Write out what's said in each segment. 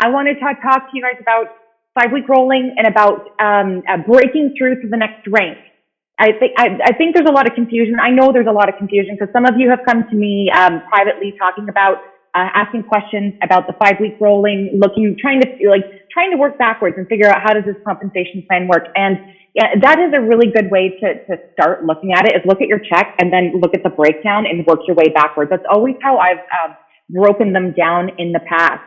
I want to talk to you guys about 5 week rolling and about breaking through to the next rank. I think there's a lot of confusion. I know there's a lot of confusion because some of you have come to me privately talking about asking questions about the 5 week rolling, trying to work backwards and figure out how does this compensation plan work. And yeah, that is a really good way to start looking at it, is look at your check and then look at the breakdown and work your way backwards. That's always how I've broken them down in the past.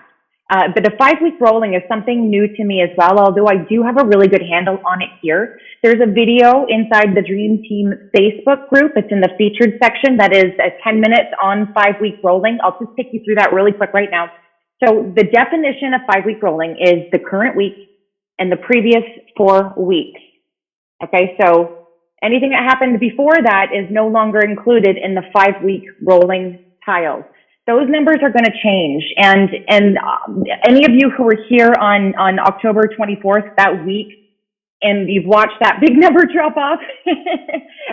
But the 5 week rolling is something new to me as well, although I do have a really good handle on it here. There's a video inside the Dream Team Facebook group. It's in the featured section that is 10 minutes on 5 week rolling. I'll just take you through that really quick right now. So the definition of 5 week rolling is the current week and the previous 4 weeks. Okay, so anything that happened before that is no longer included in the 5 week rolling tiles. Those numbers are going to change. And any of you who were here on October 24th, that week, and you've watched that big number drop off,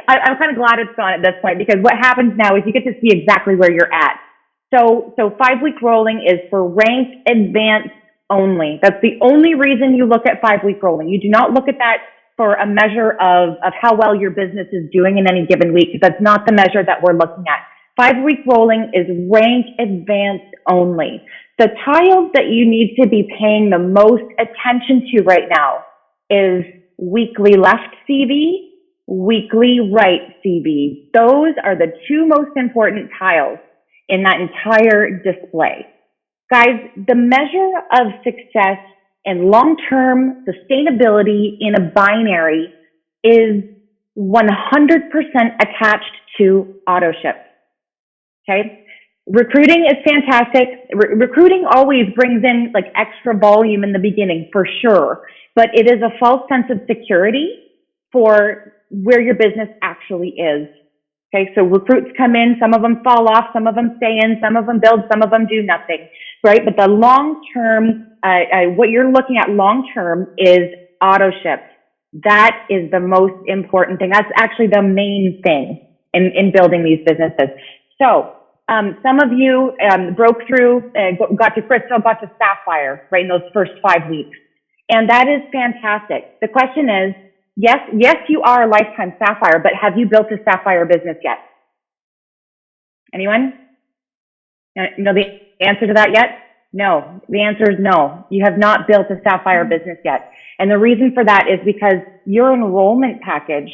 I'm kind of glad it's gone at this point, because what happens now is you get to see exactly where you're at. So 5 week rolling is for ranked advanced only. That's the only reason you look at 5 week rolling. You do not look at that for a measure of how well your business is doing in any given week. That's not the measure that we're looking at. 5 week rolling is ranked advanced only. The tiles that you need to be paying the most attention to right now is weekly left CV, weekly right CV. Those are the two most important tiles in that entire display. Guys, the measure of success and long-term sustainability in a binary is 100% attached to AutoShip. Okay. Recruiting is fantastic. Recruiting always brings in like extra volume in the beginning for sure, but it is a false sense of security for where your business actually is. Okay. So recruits come in, some of them fall off, some of them stay in, some of them build, some of them do nothing, right? But the long-term, what you're looking at long-term is AutoShip. That is the most important thing. That's actually the main thing in building these businesses. So, some of you broke through, got to Crystal, got to Sapphire, right, in those first 5 weeks. And that is fantastic. The question is, yes, you are a lifetime Sapphire, but have you built a Sapphire business yet? Anyone? Know the answer to that yet? No. The answer is no. You have not built a Sapphire business yet. And the reason for that is because your enrollment package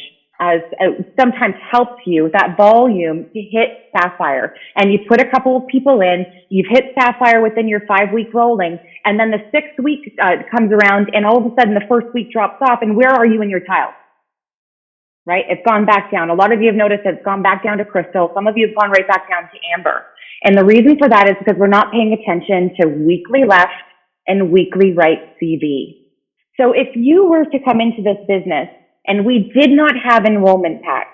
sometimes helps you with that volume to hit Sapphire. And you put a couple of people in, you've hit Sapphire within your 5 week rolling, and then the 6th week comes around, and all of a sudden the first week drops off, and where are you in your tile? Right? It's gone back down. A lot of you have noticed that it's gone back down to Crystal. Some of you have gone right back down to Amber. And the reason for that is because we're not paying attention to weekly left and weekly right CV. So if you were to come into this business and we did not have enrollment pack,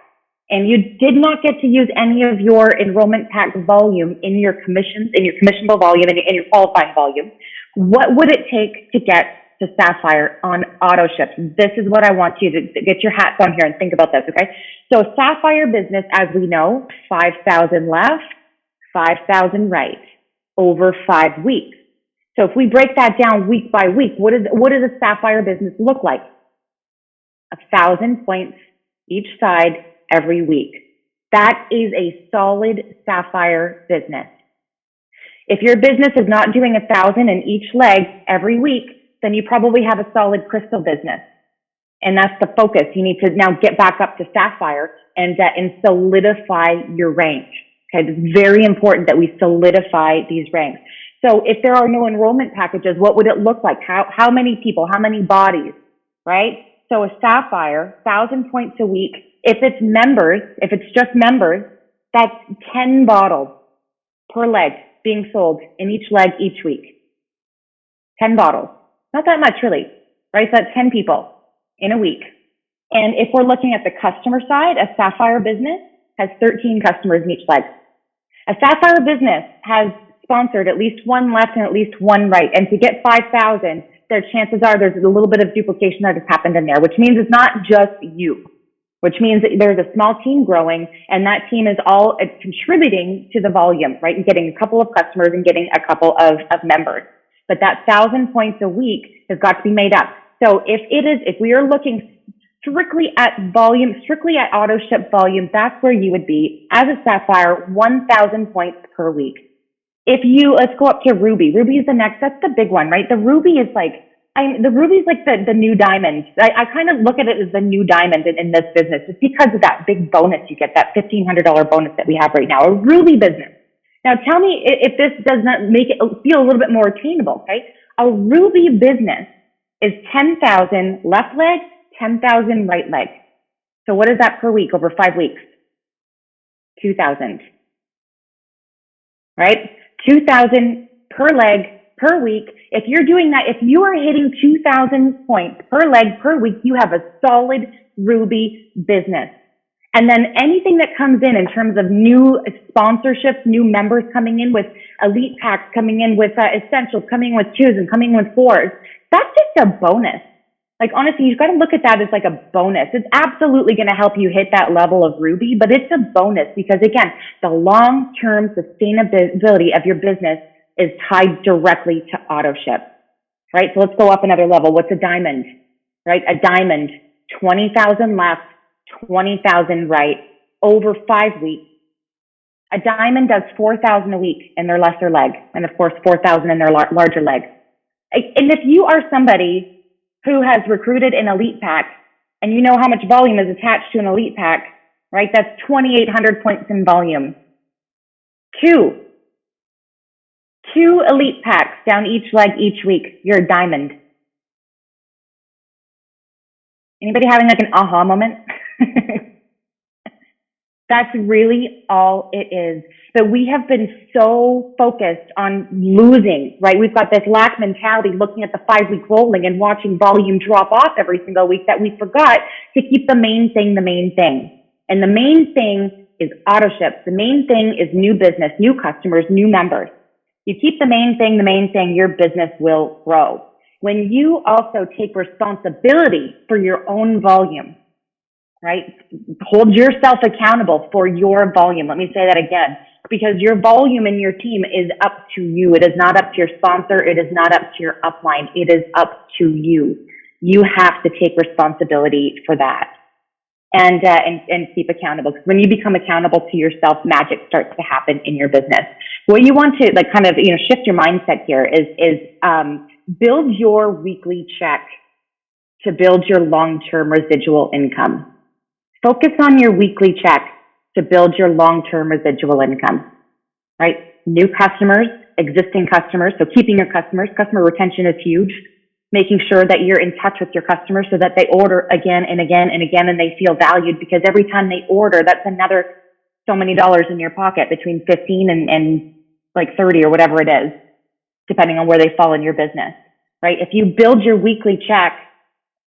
and you did not get to use any of your enrollment pack volume in your commissions, in your commissionable volume, and your qualifying volume, what would it take to get to Sapphire on AutoShip? This is what I want you to get your hats on here and think about this, okay? So Sapphire business, as we know, 5,000 left, 5,000 right, over 5 weeks. So if we break that down week by week, what does a Sapphire business look like? 1,000 points each side every week. That is a solid Sapphire business. If your business is not doing 1,000 in each leg every week, then you probably have a solid Crystal business. And that's the focus. You need to now get back up to Sapphire and solidify your rank. Okay, it's very important that we solidify these ranks. So if there are no enrollment packages, what would it look like? How many people, how many bodies, right? So a Sapphire, 1,000 points a week. If it's members, if it's just members, that's 10 bottles per leg being sold in each leg each week. 10 bottles. Not that much really, right? So that's 10 people in a week. And if we're looking at the customer side, a Sapphire business has 13 customers in each leg. A Sapphire business has sponsored at least one left and at least one right. And to get 5,000, their chances are there's a little bit of duplication that has happened in there, which means it's not just you, which means that there's a small team growing, and that team is all contributing to the volume, right? And getting a couple of customers and getting a couple of members. but that 1,000 points a week has got to be made up. So if we are looking strictly at volume, strictly at auto ship volume, that's where you would be as a Sapphire, 1,000 points per week. Let's go up to Ruby. Ruby is the next, that's the big one, right? The Ruby is like the new diamond. I kind of look at it as the new diamond in this business, just because of that big bonus you get, that $1,500 bonus that we have right now, a Ruby business. Now tell me if this does not make it feel a little bit more attainable, okay? A Ruby business is 10,000 left leg, 10,000 right leg. So what is that per week over 5 weeks? 2,000, right? 2,000 per leg per week. If you're doing that, if you are hitting 2,000 points per leg per week, you have a solid Ruby business. And then anything that comes in terms of new sponsorships, new members coming in with elite packs, coming in with essentials, coming in with 2s and coming in with 4s, that's just a bonus. Like, honestly, you've got to look at that as like a bonus. It's absolutely going to help you hit that level of Ruby, but it's a bonus because, again, the long-term sustainability of your business is tied directly to auto ship, right? So let's go up another level. What's a diamond, right? A diamond, 20,000 left, 20,000 right, over 5 weeks. A diamond does 4,000 a week in their lesser leg, and of course 4,000 in their larger leg. And if you are somebody who has recruited an elite pack, and you know how much volume is attached to an elite pack, right? That's 2,800 points in volume. Two elite packs down each leg each week. You're a diamond. Anybody having like an aha moment? That's really all it is. But we have been so focused on losing, right? We've got this lack mentality looking at the 5-week rolling and watching volume drop off every single week that we forgot to keep the main thing the main thing. And the main thing is auto ship. The main thing is new business, new customers, new members. You keep the main thing, your business will grow. When you also take responsibility for your own volume, right? Hold yourself accountable for your volume. Let me say that again, because your volume and your team is up to you. It is not up to your sponsor. It is not up to your upline. It is up to you. You have to take responsibility for that and keep accountable. Because when you become accountable to yourself, magic starts to happen in your business. What you want to shift your mindset here is build your weekly check to build your long-term residual income. Focus on your weekly check to build your long-term residual income, right? New customers, existing customers. So keeping your customers, customer retention is huge. Making sure that you're in touch with your customers so that they order again and again and again and they feel valued, because every time they order, that's another so many dollars in your pocket, between 15 and like 30 or whatever it is, depending on where they fall in your business, right? If you build your weekly check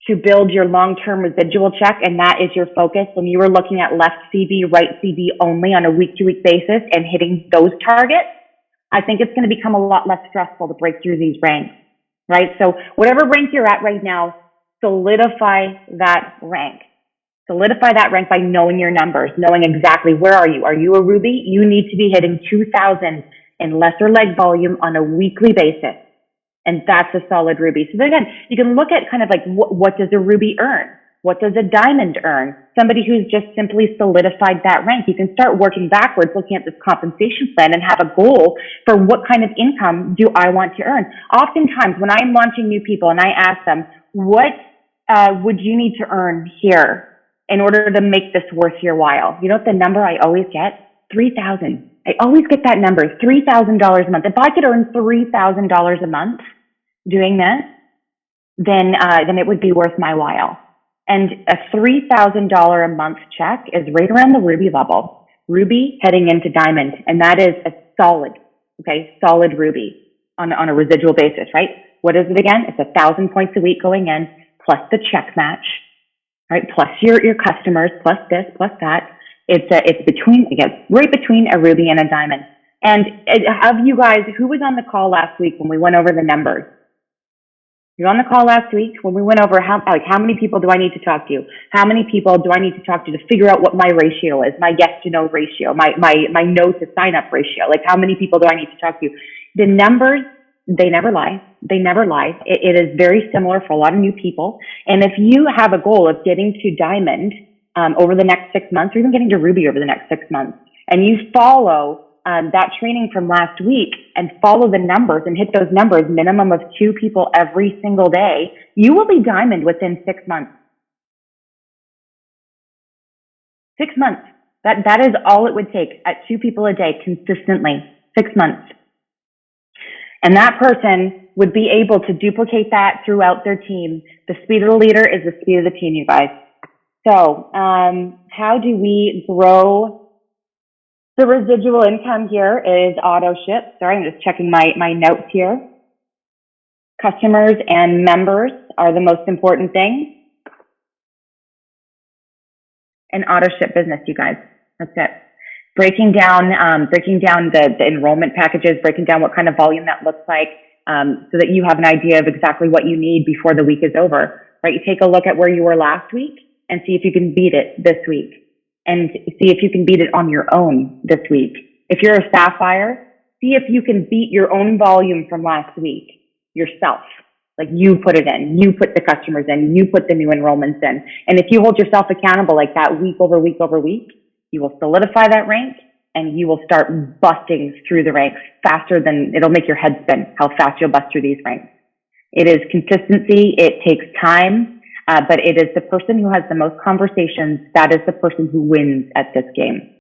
to build your long-term residual check, and that is your focus, when you are looking at left CV, right CV only on a week-to-week basis and hitting those targets, I think it's going to become a lot less stressful to break through these ranks, right? So whatever rank you're at right now, solidify that rank. Solidify that rank by knowing your numbers, knowing exactly where are you. Are you a Ruby? You need to be hitting 2,000 in lesser leg volume on a weekly basis. And that's a solid Ruby. So then again, you can look at kind of like what does a Ruby earn? What does a diamond earn? Somebody who's just simply solidified that rank. You can start working backwards, looking at this compensation plan and have a goal for what kind of income do I want to earn. Oftentimes when I'm launching new people and I ask them, what would you need to earn here in order to make this worth your while? You know what the number I always get? 3,000. I always get that number, $3,000 a month. If I could earn $3,000 a month doing this, then it would be worth my while. And a $3,000 a month check is right around the Ruby level. Ruby heading into diamond, and that is a solid Ruby on a residual basis, right? What is it again? It's 1,000 points a week going in, plus the check match, right? Plus your customers, plus this, plus that. It's right between a Ruby and a diamond. And have you guys, who was on the call last week when we went over the numbers? You were on the call last week when we went over how many people do I need to talk to? How many people do I need to talk to figure out what my ratio is, my yes to no ratio, my no to sign up ratio? Like, how many people do I need to talk to? The numbers They never lie. They never lie. It is very similar for a lot of new people. And if you have a goal of getting to diamond over the next 6 months, or even getting to ruby over the next 6 months, and you follow that training from last week and follow the numbers and hit those numbers, minimum of 2 people every single day, you will be diamond within 6 months. 6 months. That is all it would take at 2 people a day consistently. 6 months. And that person would be able to duplicate that throughout their team. The speed of the leader is the speed of the team, you guys. So, how do we grow the residual income? Here is auto ship. Sorry, I'm just checking my notes here. Customers and members are the most important thing. And auto ship business, you guys. That's it. Breaking down the enrollment packages, breaking down what kind of volume that looks like, so that you have an idea of exactly what you need before the week is over, right? You take a look at where you were last week and see if you can beat it this week, and see if you can beat it on your own this week. If you're a sapphire, see if you can beat your own volume from last week yourself. Like, you put it in, you put the customers in, you put the new enrollments in. And if you hold yourself accountable like that week over week over week, you will solidify that rank, and you will start busting through the ranks faster than it'll make your head spin how fast you'll bust through these ranks. It is consistency. It takes time, but it is the person who has the most conversations. That is the person who wins at this game.